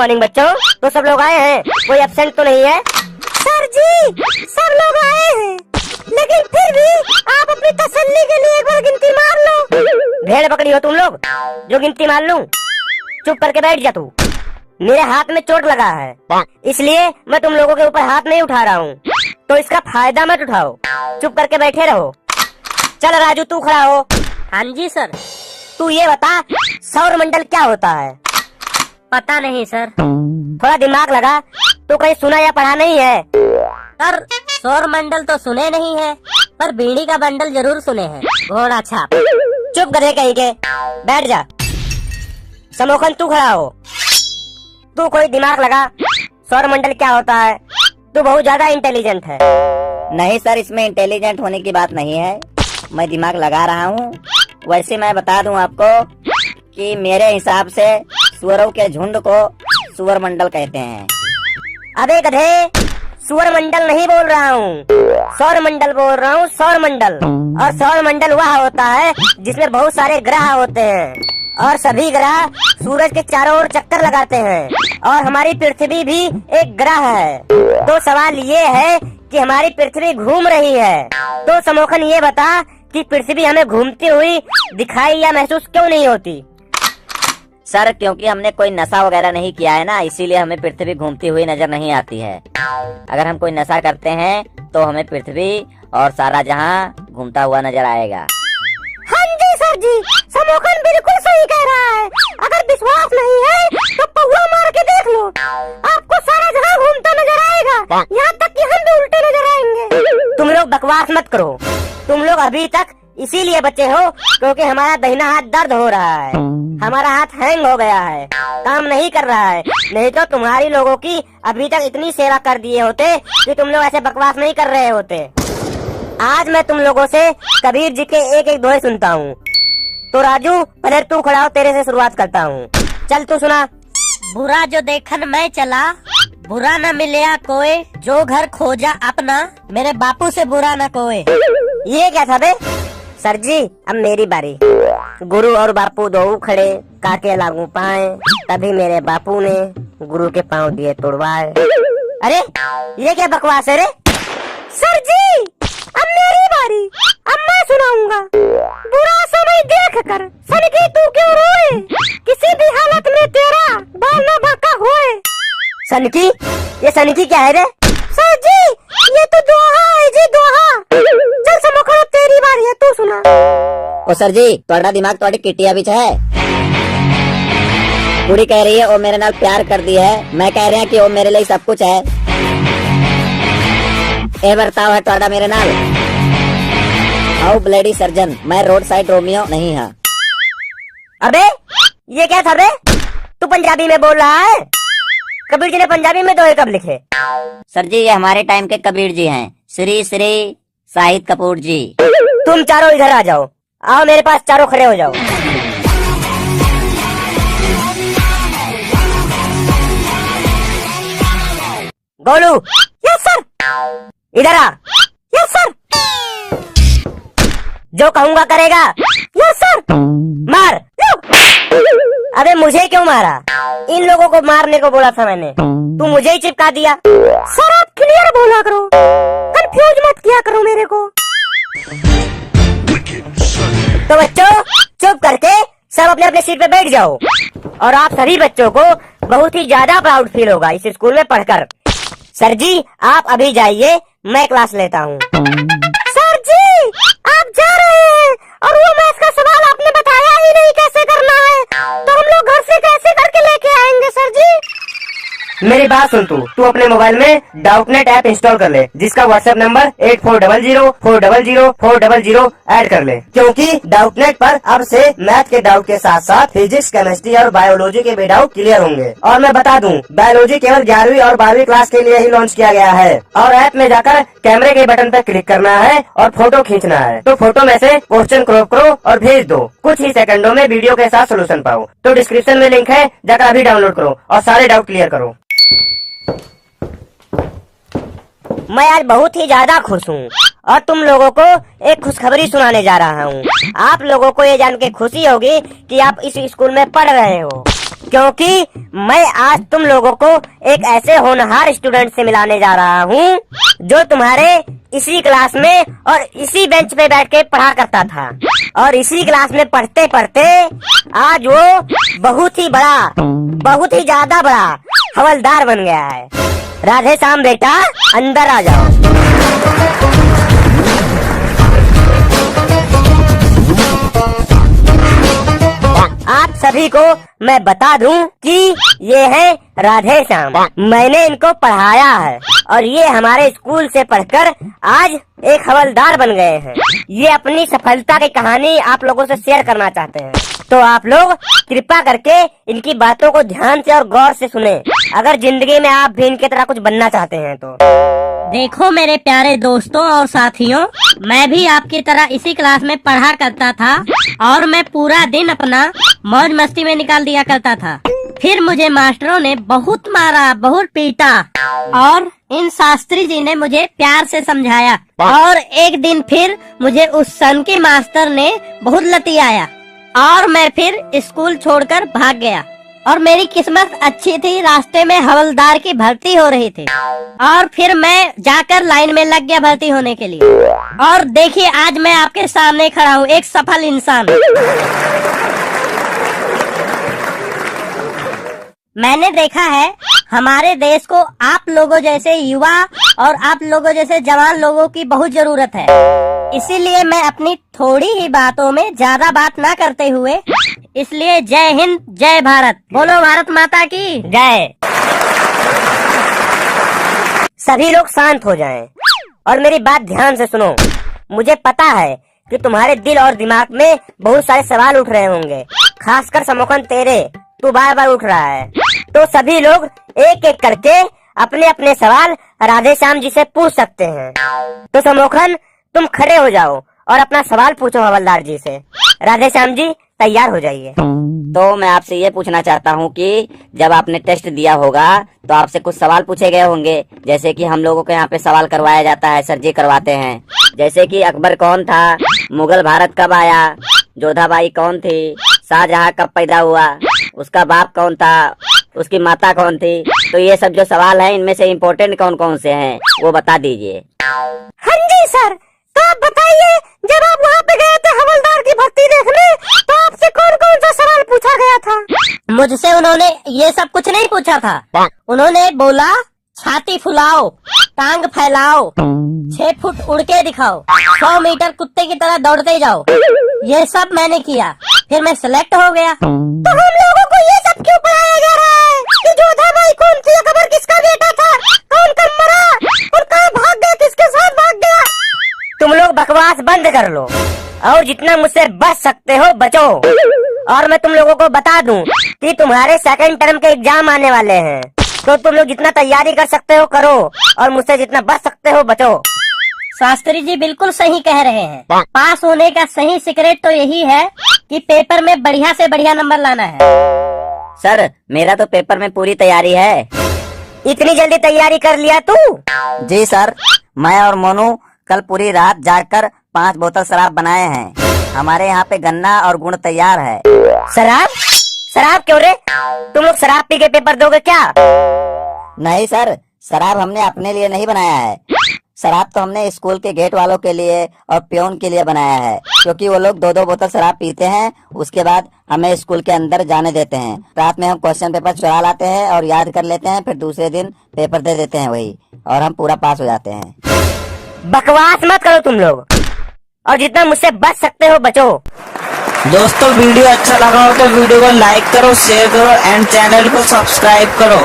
Morning बच्चों। तो सब लोग आए हैं, कोई एब्सेंट तो नहीं है? सर जी सब लोग आए हैं, लेकिन फिर भी आप अपनी तसल्ली के लिए एक बार गिनती मार लो। भेड़ बकरी हो तुम लोग जो गिनती मार लूं? चुप करके बैठ जा तू। मेरे हाथ में चोट लगा है, इसलिए मैं तुम लोगों के ऊपर हाथ नहीं उठा रहा हूँ, तो इसका फायदा मत उठाओ। चुप करके बैठे रहो। चल राजू तू खड़ा हो। हाँ जी सर। तू ये बता, सौर मंडल क्या होता है? पता नहीं सर। थोड़ा दिमाग लगा, तो कहीं सुना या पढ़ा नहीं है? सर सौर मंडल तो सुने नहीं है, पर बीड़ी का बंडल जरूर सुने हैं, घोड़ा छाप। चुप गधे कहीं के, बैठ जा। समोखन तू खड़ा हो। तू कोई दिमाग लगा, सौर मंडल क्या होता है? तू बहुत ज्यादा इंटेलिजेंट है। नहीं सर, इसमें इंटेलिजेंट होने की बात नहीं है, मैं दिमाग लगा रहा हूँ। वैसे मैं बता दूं आपको कि मेरे हिसाब से सुअरों के झुंड को सुअर मंडल कहते हैं। अबे गधे, सुअर मंडल नहीं बोल रहा हूँ, सौर मंडल बोल रहा हूँ, सौर मंडल। और सौर मंडल वह होता है जिसमें बहुत सारे ग्रह होते हैं, और सभी ग्रह सूरज के चारों ओर चक्कर लगाते हैं, और हमारी पृथ्वी भी एक ग्रह है। तो सवाल ये है कि हमारी पृथ्वी घूम रही है, तो समोखन ये बता कि पृथ्वी हमें घूमती हुई दिखाई या महसूस क्यों नहीं होती? सर क्योंकि हमने कोई नशा वगैरह नहीं किया है ना, इसीलिए हमें पृथ्वी घूमती हुई नजर नहीं आती है। अगर हम कोई नशा करते हैं तो हमें पृथ्वी और सारा जहां घूमता हुआ नजर आएगा। हाँ जी सर जी, समोखन बिल्कुल सही कह रहा है। अगर विश्वास नहीं है तो पौवा मार के देख लो, आपको सारा जगह घूमता नजर आएगा, यहाँ तक कि हम भी उल्टे नजर आएंगे। तुम लोग बकवास मत करो। तुम लोग अभी तक इसीलिए बचे हो क्योंकि हमारा दाहिना हाथ दर्द हो रहा है, हमारा हाथ हैंग हो गया है, काम नहीं कर रहा है। नहीं तो तुम्हारी लोगों की अभी तक इतनी सेवा कर दिए होते कि तुम लोग ऐसे बकवास नहीं कर रहे होते। आज मैं तुम लोगों से कबीर जी के एक एक दोहे सुनता हूँ। तो राजू पहले तू खड़ा हो, तेरे से शुरुआत करता हूँ। चल तू सुना। बुरा जो देखन मैं चला, बुरा न मिलया कोई, जो घर खोजा अपना, मेरे बापू से बुरा न कोई। ये क्या था बे? सर जी अब मेरी बारी। गुरु और बापू दो खड़े, काके लागू पाए, तभी मेरे बापू ने गुरु के पाँव दिए तुड़वाए। अरे ये क्या बकवास है रे? सर जी अब मेरी बारी, अब मैं सुनाऊंगा। बुरा समय देख कर सनकी तू क्यों रोए, किसी भी हालत में तेरा बाल न बांका होए। सनकी? ये सनकी क्या है रे? सर जी ये तो दोहा है जी, दोहा। चल समोखन तेरी बारी है, तू सुना। ओ सर जी, ਤੁਹਾਡਾ दिमाग ਤੁਹਾਡੀ किटिया बिच है। पूरी कह रही है वो मेरे नाल प्यार कर दी है, मैं कह रहा कि वो मेरे लिए सब कुछ है। ए बर्ताव है ਤੁਹਾਡਾ मेरे नाल। आओ ब्लेडी सर्जन, मैं रोड साइड रोमियो नहीं है। अबे ये क्या था बे? तू पंजाबी में बोल रहा है? कबीर जी ने पंजाबी में दोहे कब लिखे? सर जी ये हमारे टाइम के कबीर जी हैं, श्री श्री शाहिद कपूर जी। तुम चारों इधर आ जाओ, आओ मेरे पास, चारों खड़े हो जाओ। गोलू। Yes sir. इधर आ। Yes sir. जो कहूँगा करेगा? Yes sir. मार। अबे मुझे क्यों मारा? इन लोगों को मारने को बोला था मैंने, तू मुझे ही चिपका दिया। सर आप क्लियर बोला करो, कंफ्यूज मत किया करो मेरे को। तो बच्चों चुप करके सब अपने अपने सीट पे बैठ जाओ। और आप सभी बच्चों को बहुत ही ज्यादा प्राउड फील होगा इस स्कूल में पढ़कर। सर जी आप अभी जाइए, मैं क्लास लेता हूँ। सर जी आप जा रहे हैं और वो मैथ का सवाल आपने बताया ही नहीं कैसे करना है, तो हम लोग घर से कैसे करके लेके आएंगे सर जी? मेरी बात सुन, तू अपने मोबाइल में डाउटनेट ऐप इंस्टॉल कर ले, जिसका व्हाट्सएप नंबर 8400400400 ऐड कर ले, क्योंकि डाउटनेट पर अब से मैथ के डाउट के साथ साथ फिजिक्स, केमिस्ट्री और बायोलॉजी के भी डाउट क्लियर होंगे। और मैं बता दूं, बायोलॉजी केवल 11वीं और 12वीं क्लास के लिए ही लॉन्च किया गया है। और ऐप में जाकर कैमरे के बटन पर क्लिक करना है और फोटो खींचना है। तो फोटो में से क्वेश्चन क्रॉप करो और भेज दो, कुछ ही सेकंडों में वीडियो के साथ सोल्यूशन पाओ। तो डिस्क्रिप्शन में लिंक है, जाकर अभी डाउनलोड करो और सारे डाउट क्लियर करो। मैं आज बहुत ही ज्यादा खुश हूँ और तुम लोगों को एक खुशखबरी सुनाने जा रहा हूँ। आप लोगों को ये जान के खुशी होगी कि आप इस स्कूल में पढ़ रहे हो। क्योंकि मैं आज तुम लोगों को एक ऐसे होनहार स्टूडेंट से मिलाने जा रहा हूँ जो तुम्हारे इसी क्लास में और इसी बेंच पे बैठ के पढ़ा करता था, और इसी क्लास में पढ़ते पढ़ते आज वो बहुत ही ज्यादा बड़ा हवलदार बन गया है। राधे श्याम बेटा, अंदर आ जाओ। आप सभी को मैं बता दूं कि ये है राधे श्याम। मैंने इनको पढ़ाया है और ये हमारे स्कूल से पढ़कर आज एक हवलदार बन गए हैं। ये अपनी सफलता की कहानी आप लोगों से शेयर करना चाहते हैं, तो आप लोग कृपा करके इनकी बातों को ध्यान से और गौर से सुने, अगर जिंदगी में आप भी इनकी तरह कुछ बनना चाहते हैं तो। देखो मेरे प्यारे दोस्तों और साथियों, मैं भी आपकी तरह इसी क्लास में पढ़ा करता था और मैं पूरा दिन अपना मौज मस्ती में निकाल दिया करता था। फिर मुझे मास्टरों ने बहुत मारा, बहुत पीटा और इन शास्त्री जी ने मुझे प्यार से समझाया, और एक दिन फिर मुझे उस सन के मास्टर ने बहुत लतियाया और मैं फिर स्कूल छोड़कर भाग गया। और मेरी किस्मत अच्छी थी, रास्ते में हवलदार की भर्ती हो रही थी और फिर मैं जाकर लाइन में लग गया भर्ती होने के लिए। और देखिए आज मैं आपके सामने खड़ा हूँ, एक सफल इंसान। मैंने देखा है हमारे देश को आप लोगों जैसे युवा और आप लोगों जैसे जवान लोगों की बहुत जरूरत है। इसीलिए मैं अपनी थोड़ी ही बातों में ज्यादा बात ना करते हुए, इसलिए जय हिंद, जय भारत, बोलो भारत माता की जय। सभी लोग शांत हो जाएं और मेरी बात ध्यान से सुनो। मुझे पता है कि तुम्हारे दिल और दिमाग में बहुत सारे सवाल उठ रहे होंगे, खासकर समोखन तेरे, तू बार बार उठ रहा है। तो सभी लोग एक एक करके अपने अपने सवाल राधे श्याम जी से पूछ सकते हैं। तो समोखन तुम खड़े हो जाओ और अपना सवाल पूछो हवलदार जी से। राधे श्याम जी तैयार हो जाइए। तो मैं आपसे ये पूछना चाहता हूँ कि जब आपने टेस्ट दिया होगा तो आपसे कुछ सवाल पूछे गए होंगे, जैसे कि हम लोगों के यहाँ पे सवाल करवाया जाता है, सर जी करवाते हैं। जैसे कि अकबर कौन था, मुगल भारत कब आया, जोधाबाई कौन थी, शाहजहां कब पैदा हुआ, उसका बाप कौन था, उसकी माता कौन थी। तो ये सब जो सवाल हैं इनमें से इम्पोर्टेंट कौन कौन से हैं वो बता दीजिए। हाँ जी सर, तो आप बताइए, जब आप वहाँ पे गए थे हवलदार की भर्ती देखने, तो आपसे कौन कौन सा सवाल पूछा गया था? मुझसे उन्होंने ये सब कुछ नहीं पूछा था। उन्होंने बोला छाती फुलाओ, टांग फैलाओ, 6 फुट उड़ के दिखाओ, 100 मीटर कुत्ते की तरह दौड़ते जाओ। ये सब मैंने किया, फिर मैं सिलेक्ट हो गया। तो हम लोगों को ये सब क्यों पढ़ाया जा रहा है कि जोधाबाई कौन थी, अकबर किसका बेटा था, कौन कब मरा और कहाँ भाग गया, किसके साथ भाग गया? तुम लोग बकवास बंद कर लो और जितना मुझसे बच सकते हो बचो। और मैं तुम लोगों को बता दूं कि तुम्हारे सेकंड टर्म के एग्जाम आने वाले हैं, तो तुम लोग जितना तैयारी कर सकते हो करो और मुझसे जितना बच सकते हो बचो। शास्त्री जी बिल्कुल सही कह रहे हैं। पास होने का सही सीक्रेट तो यही है कि पेपर में बढ़िया से बढ़िया नंबर लाना है। सर मेरा तो पेपर में पूरी तैयारी है। इतनी जल्दी तैयारी कर लिया तू? जी सर, मैं और मोनू कल पूरी रात जागकर 5 बोतल शराब बनाए हैं। हमारे यहाँ पे गन्ना और गुड़ तैयार है। शराब? शराब क्यों रे? तुम लोग शराब पी के पेपर दोगे क्या? नहीं सर, शराब हमने अपने लिए नहीं बनाया है। शराब तो हमने स्कूल के गेट वालों के लिए और प्योन के लिए बनाया है, क्योंकि वो लोग 2-2 बोतल शराब पीते हैं, उसके बाद हमें स्कूल के अंदर जाने देते हैं। रात में हम क्वेश्चन पेपर चुरा लाते हैं और याद कर लेते हैं, फिर दूसरे दिन पेपर दे देते हैं वही, और हम पूरा पास हो जाते हैं। बकवास मत करो तुम लोग और जितना मुझसे बच सकते हो बचो। दोस्तों वीडियो अच्छा लगा हो तो वीडियो को लाइक करो, शेयर करो एंड चैनल को सब्सक्राइब करो।